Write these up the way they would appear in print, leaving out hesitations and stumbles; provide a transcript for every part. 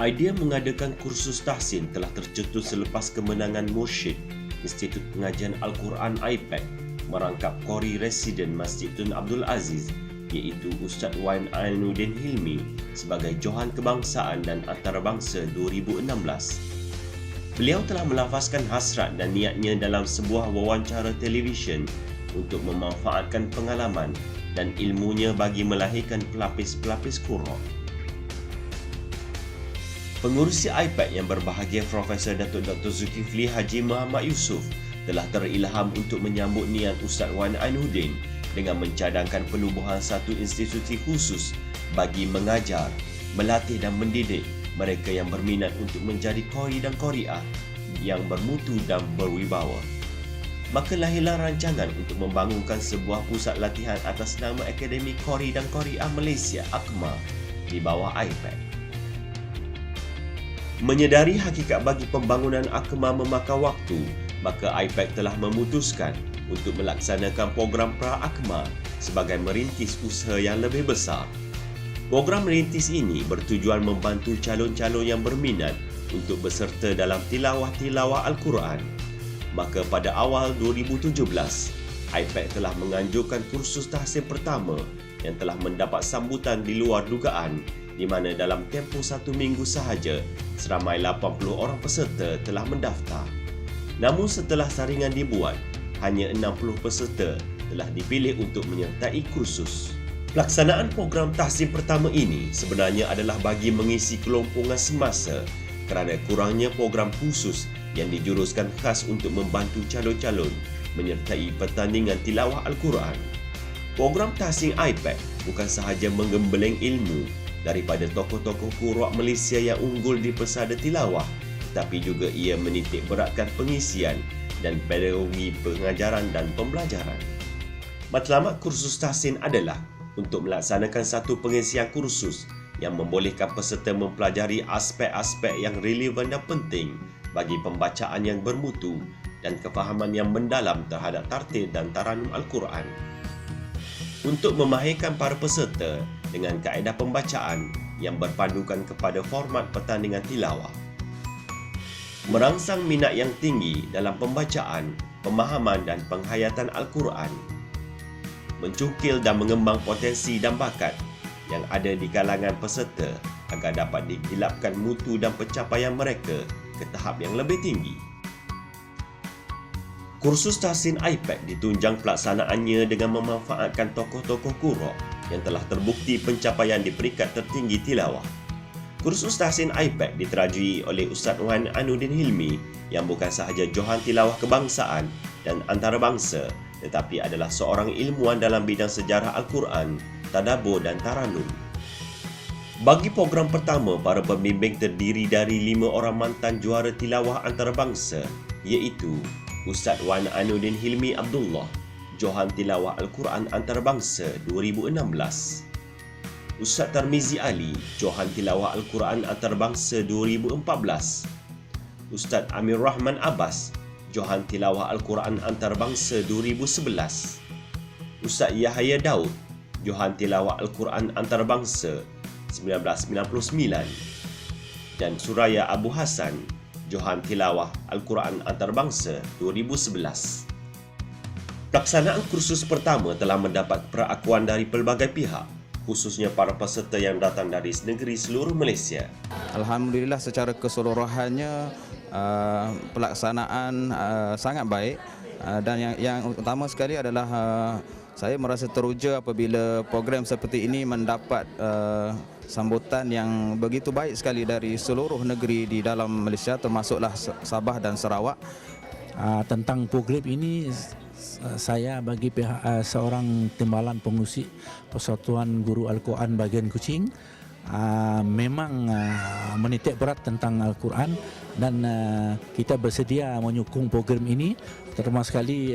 Idea mengadakan kursus tahsin telah tercetus selepas kemenangan Mursyid Institut Pengajian Al-Quran IPAC merangkap Qori Residen Masjid Tun Abdul Aziz iaitu Ustaz Wan Ainuddin Hilmi sebagai Johan Kebangsaan dan Antarabangsa 2016. Beliau telah melafazkan hasrat dan niatnya dalam sebuah wawancara televisyen untuk memanfaatkan pengalaman dan ilmunya bagi melahirkan pelapis-pelapis Qur'an. Pengurusi IPAC yang berbahagia Profesor Datuk Dr. Zulkifli Haji Muhammad Yusof telah terilham untuk menyambut niat Ustaz Wan Ainuddin dengan mencadangkan penubuhan satu institusi khusus bagi mengajar, melatih dan mendidik mereka yang berminat untuk menjadi qori dan qori'ah yang bermutu dan berwibawa. Maka lahirlah rancangan untuk membangunkan sebuah pusat latihan atas nama Akademi Qori dan Qori'ah Malaysia AQMA di bawah IPAC. Menyedari hakikat bagi pembangunan AQMA memakan waktu, maka IPAC telah memutuskan untuk melaksanakan program pra-AQMA sebagai merintis usaha yang lebih besar. Program merintis ini bertujuan membantu calon-calon yang berminat untuk berserta dalam tilawah-tilawah Al-Quran. Maka pada awal 2017, IPAC telah menganjurkan kursus tahsin pertama yang telah mendapat sambutan di luar dugaan, di mana dalam tempoh 1 minggu sahaja, seramai 80 orang peserta telah mendaftar. Namun setelah saringan dibuat, hanya 60 peserta telah dipilih untuk menyertai kursus. Pelaksanaan program tahsin pertama ini sebenarnya adalah bagi mengisi kelompongan semasa kerana kurangnya program khusus yang dijuruskan khas untuk membantu calon-calon menyertai pertandingan tilawah Al-Quran. Program tahsin IPAC bukan sahaja menggembeleng ilmu daripada tokoh-tokoh Qur'an Malaysia yang unggul di pesada tilawah, tapi juga ia menitik beratkan pengisian dan pedagogi pengajaran dan pembelajaran. Matlamat kursus tahsin adalah untuk melaksanakan satu pengisian kursus yang membolehkan peserta mempelajari aspek-aspek yang relevan dan penting bagi pembacaan yang bermutu dan kefahaman yang mendalam terhadap tartil dan taranum Al-Quran. Untuk memahirkan para peserta dengan kaedah pembacaan yang berpandukan kepada format pertandingan tilawah. Merangsang minat yang tinggi dalam pembacaan, pemahaman dan penghayatan Al-Quran. Mencukil dan mengembang potensi dan bakat yang ada di kalangan peserta agar dapat dikilapkan mutu dan pencapaian mereka ke tahap yang lebih tinggi. Kursus tahsin IPAC ditunjang pelaksanaannya dengan memanfaatkan tokoh-tokoh Qur'an yang telah terbukti pencapaian di peringkat tertinggi tilawah. Kursus tahsin IPAC diterajui oleh Ustaz Wan Ainuddin Hilmi yang bukan sahaja Johan Tilawah Kebangsaan dan Antarabangsa, tetapi adalah seorang ilmuwan dalam bidang sejarah Al-Quran, tadabbur dan taranum. Bagi program pertama, para pembimbing terdiri dari 5 orang mantan juara tilawah antarabangsa, iaitu Ustaz Wan Ainuddin Hilmi Abdullah, Johan Tilawah Al-Quran Antarabangsa 2016. Ustaz Tarmizi Ali, Johan Tilawah Al-Quran Antarabangsa 2014. Ustaz Amir Rahman Abbas, Johan Tilawah Al-Quran Antarabangsa 2011. Ustaz Yahya Daud, Johan Tilawah Al-Quran Antarabangsa 1999. Dan Suraya Abu Hassan, Johan Tilawah Al-Quran Antarabangsa 2011. Pelaksanaan kursus pertama telah mendapat perakuan dari pelbagai pihak, khususnya para peserta yang datang dari negeri seluruh Malaysia. Alhamdulillah secara keseluruhannya pelaksanaan sangat baik, dan yang utama sekali adalah saya merasa teruja apabila program seperti ini mendapat sambutan yang begitu baik sekali dari seluruh negeri di dalam Malaysia, termasuklah Sabah dan Sarawak. Tentang program ini, saya bagi pihak seorang timbalan pengurusi Persatuan Guru Al-Quran bahagian Kuching, memang menitik berat tentang Al-Quran dan kita bersedia menyokong program ini, terutama sekali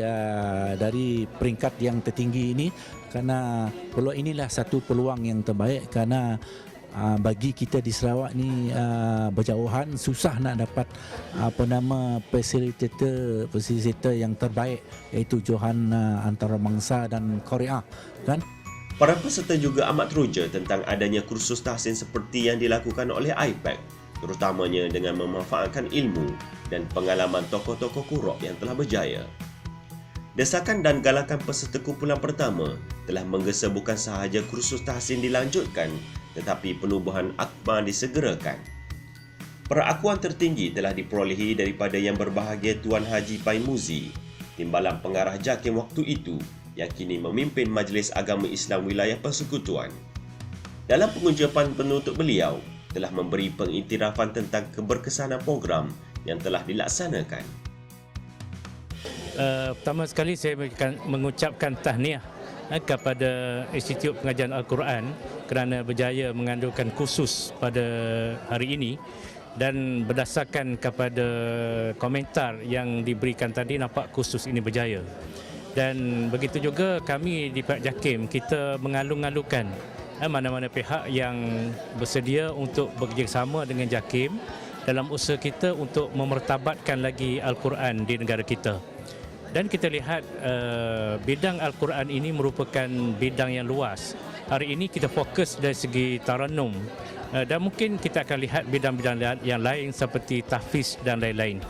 dari peringkat yang tertinggi ini, kerana peluang inilah satu peluang yang terbaik, kerana bagi kita di Sarawak ni berjauhan, susah nak dapat fasilitator yang terbaik, iaitu Johan Antarabangsa dan Qori'ah, kan? Para peserta juga amat teruja tentang adanya kursus tahsin seperti yang dilakukan oleh IPAC, terutamanya dengan memanfaatkan ilmu dan pengalaman tokoh-tokoh Qur'an yang telah berjaya. Desakan dan galakan peserta kumpulan pertama telah menggesa bukan sahaja kursus tahsin dilanjutkan, tetapi penubuhan akhma disegerakan. Perakuan tertinggi telah diperolehi daripada Yang Berbahagia Tuan Haji Pai Muzi, Timbalan Pengarah JAKIM waktu itu, yang kini memimpin Majlis Agama Islam Wilayah Persekutuan. Dalam pengucapan penutup beliau, telah memberi pengiktirafan tentang keberkesanan program yang telah dilaksanakan. Pertama sekali saya mengucapkan tahniah kepada Institut Pengajian Al-Quran kerana berjaya mengandalkan kursus pada hari ini, dan berdasarkan kepada komentar yang diberikan tadi nampak kursus ini berjaya. Dan begitu juga kami di pihak JAKIM, kita mengalung-alungkan mana-mana pihak yang bersedia untuk bekerjasama dengan JAKIM dalam usaha kita untuk memertabatkan lagi Al-Quran di negara kita. Dan kita lihat bidang Al-Quran ini merupakan bidang yang luas. Hari ini kita fokus dari segi Tarannum, dan mungkin kita akan lihat bidang-bidang yang lain seperti tahfiz dan lain-lain.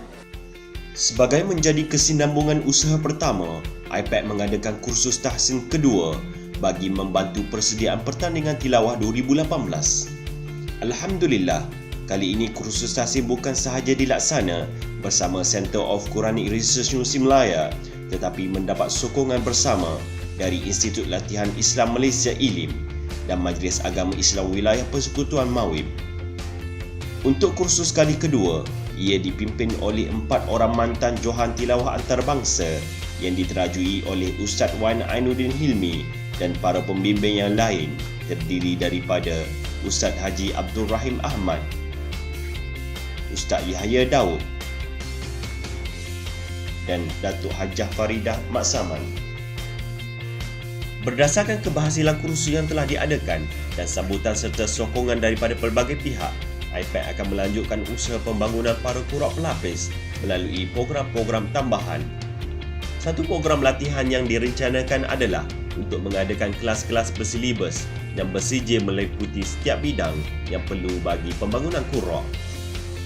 Sebagai menjadi kesinambungan usaha pertama, IPAC mengadakan kursus tahsin kedua bagi membantu persediaan pertandingan tilawah 2018. Alhamdulillah, kali ini kursus tahsin bukan sahaja dilaksana bersama Center of Quranic Research Universiti Melaya, tetapi mendapat sokongan bersama dari Institut Latihan Islam Malaysia ILIM dan Majlis Agama Islam Wilayah Persekutuan MAWIB. Untuk kursus kali kedua, ia dipimpin oleh 4 orang mantan Johan Tilawah Antarabangsa yang diterajui oleh Ustaz Wan Ainuddin Hilmi dan para pembimbing yang lain, terdiri daripada Ustaz Haji Abdul Rahim Ahmad, Ustaz Yahya Daud dan Datuk Hajah Faridah Maksaman. Berdasarkan keberhasilan kursus yang telah diadakan dan sambutan serta sokongan daripada pelbagai pihak, IPAC akan melanjutkan usaha pembangunan para qurra pelapis melalui program-program tambahan. Satu program latihan yang direncanakan adalah untuk mengadakan kelas-kelas bersilibus yang bersijil meliputi setiap bidang yang perlu bagi pembangunan qurra.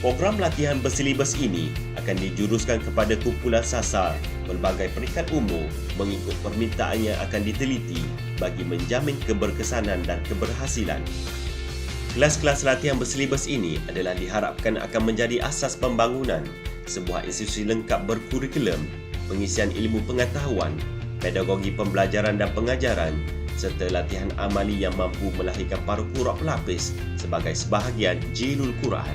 Program latihan bersilibus ini akan dijuruskan kepada kumpulan sasar pelbagai peringkat umur mengikut permintaan yang akan diteliti bagi menjamin keberkesanan dan keberhasilan. Kelas-kelas latihan bersilibus ini adalah diharapkan akan menjadi asas pembangunan sebuah institusi lengkap berkurikulum, pengisian ilmu pengetahuan, pedagogi pembelajaran dan pengajaran, serta latihan amali yang mampu melahirkan para qurra pelapis sebagai sebahagian jilul Quran.